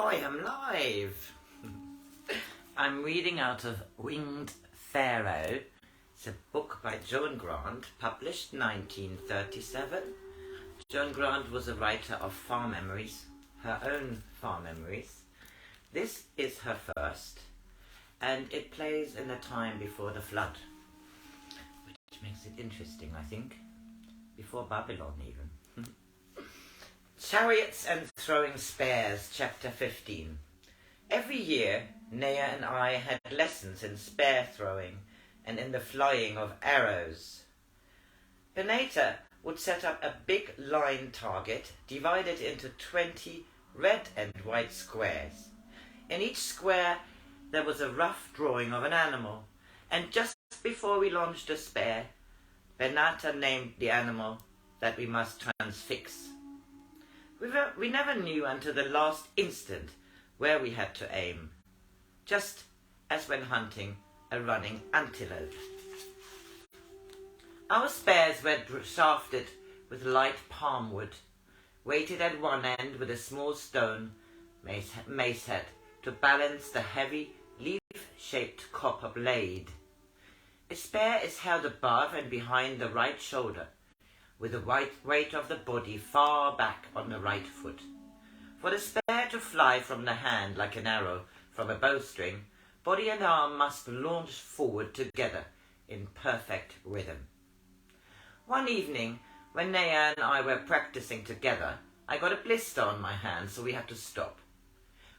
I am live. I'm reading out of Winged Pharaoh. It's a book by Joan Grant, published 1937. Joan Grant was a writer of farm memories, her own farm memories. This is her first, and it plays in a time before the flood, which makes it interesting, I think, before Babylon even. Chariots and Throwing Spears, Chapter 15. Every year, Nea and I had lessons in spear throwing and in the flying of arrows. Benita would set up a big line target divided into 20 red and white squares. In each square there was a rough drawing of an animal, and just before we launched a spear, Benita named the animal that we must transfix. We never knew until the last instant where we had to aim, just as when hunting a running antelope. Our spears were shafted with light palm wood, weighted at one end with a small stone mace head to balance the heavy leaf-shaped copper blade. A spear is held above and behind the right shoulder, with the weight of the body far back on the right foot. For the spear to fly from the hand like an arrow from a bowstring, body and arm must launch forward together in perfect rhythm. One evening, when Nea and I were practicing together, I got a blister on my hand, so we had to stop.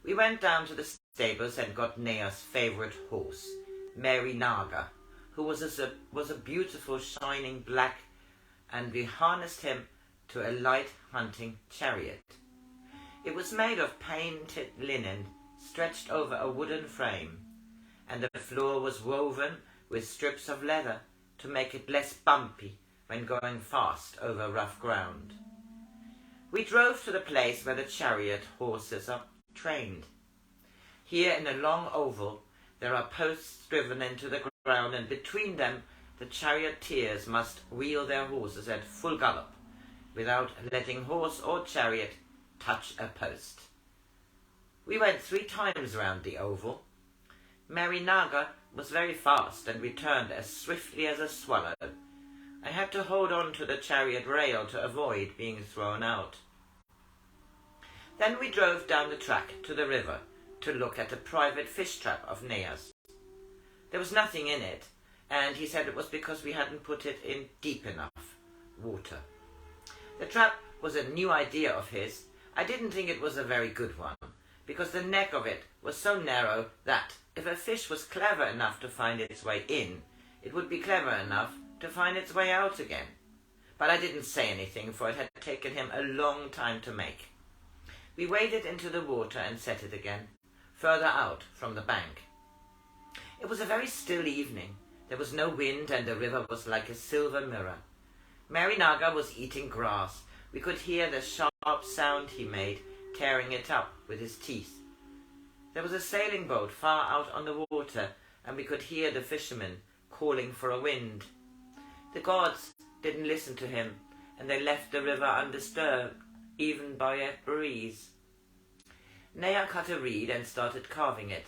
We went down to the stables and got Nea's favourite horse, Mary Naga, who was a beautiful shining black, and we harnessed him to a light hunting chariot. It was made of painted linen stretched over a wooden frame, and the floor was woven with strips of leather to make it less bumpy when going fast over rough ground. We drove to the place where the chariot horses are trained. Here in a long oval there are posts driven into the ground, and between them the charioteers must wheel their horses at full gallop, without letting horse or chariot touch a post. We went 3 times round the oval. Mary Naga was very fast and returned as swiftly as a swallow. I had to hold on to the chariot rail to avoid being thrown out. Then we drove down the track to the river to look at a private fish trap of Nea's. There was nothing in it, and he said it was because we hadn't put it in deep enough water. The trap was a new idea of his. I didn't think it was a very good one, because the neck of it was so narrow that, if a fish was clever enough to find its way in, it would be clever enough to find its way out again. But I didn't say anything, for it had taken him a long time to make. We waded into the water and set it again, further out from the bank. It was a very still evening. There was no wind, and the river was like a silver mirror. Mary Naga was eating grass. We could hear the sharp sound he made, tearing it up with his teeth. There was a sailing boat far out on the water, and we could hear the fishermen calling for a wind. The gods didn't listen to him, and they left the river undisturbed, even by a breeze. Nea cut a reed and started carving it.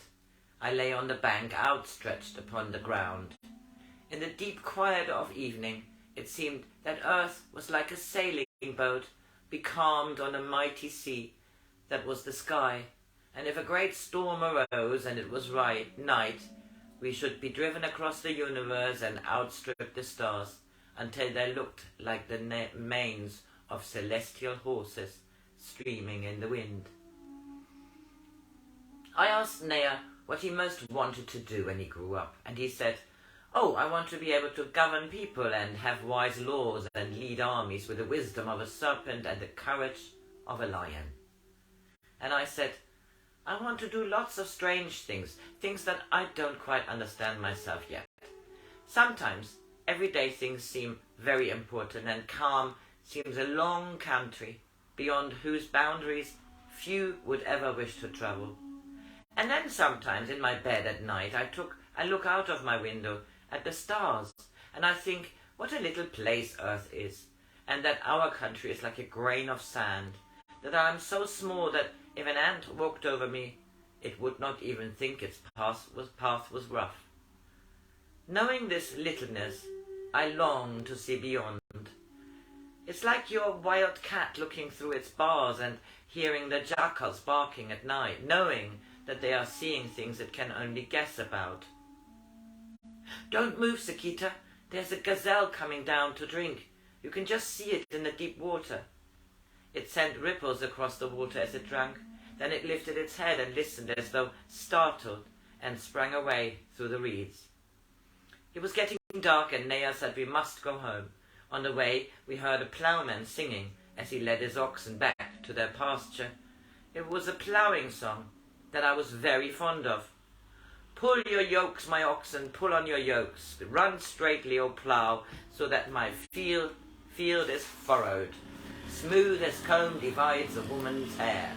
I lay on the bank, outstretched upon the ground. In the deep quiet of evening, it seemed that earth was like a sailing boat, becalmed on a mighty sea that was the sky, and if a great storm arose and it was night, we should be driven across the universe and outstrip the stars until they looked like the manes of celestial horses streaming in the wind. I asked Nea what he most wanted to do when he grew up, and he said, "Oh, I want to be able to govern people and have wise laws and lead armies with the wisdom of a serpent and the courage of a lion." And I said, "I want to do lots of strange things, things that I don't quite understand myself yet. Sometimes everyday things seem very important, and calm seems a long country beyond whose boundaries few would ever wish to travel. And then sometimes in my bed at night I look out of my window at the stars, and I think what a little place Earth is, and that our country is like a grain of sand, that I am so small that If an ant walked over me, it would not even think its path was rough. Knowing this littleness, I long to see beyond. It's like your wild cat looking through its bars and hearing the jackals barking at night, knowing that they are seeing things it can only guess about. Don't move, Sakita. There's a gazelle coming down to drink. You can just see it in the deep water. It sent ripples across the water as it drank. Then it lifted its head and listened as though startled and sprang away through the reeds. It was getting dark and Nea said we must go home. On the way we heard a ploughman singing as he led his oxen back to their pasture. It was a ploughing song that I was very fond of. Pull your yokes, my oxen, pull on your yokes. Run straightly, O plough, so that my field is furrowed. Smooth as comb divides a woman's hair.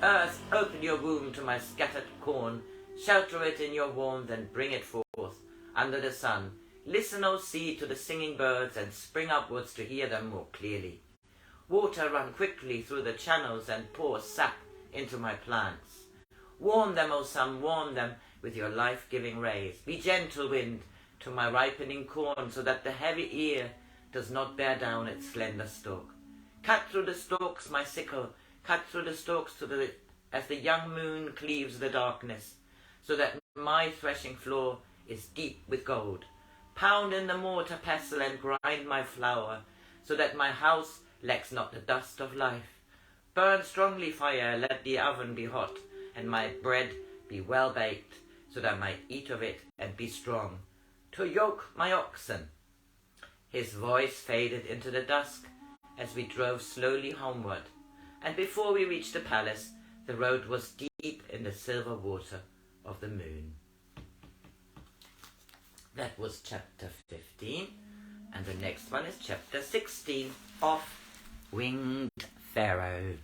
Earth, open your womb to my scattered corn. Shelter it in your warmth and bring it forth under the sun. Listen, O sea, to the singing birds and spring upwards to hear them more clearly. Water, run quickly through the channels and pour sap into my plants. Warm them, O sun, warm them with your life-giving rays. Be gentle, wind, to my ripening corn, so that the heavy ear does not bear down its slender stalk. Cut through the stalks, my sickle, cut through the stalks as the young moon cleaves the darkness, so that my threshing floor is deep with gold. Pound in the mortar pestle and grind my flour, so that my house lacks not the dust of life. Burn strongly, fire, let the oven be hot, and my bread be well baked, so that I might eat of it and be strong. To yoke my oxen. His voice faded into the dusk as we drove slowly homeward, and before we reached the palace, the road was deep in the silver water of the moon. That was chapter 15, and the next one is chapter 16 of Winged Pharaoh.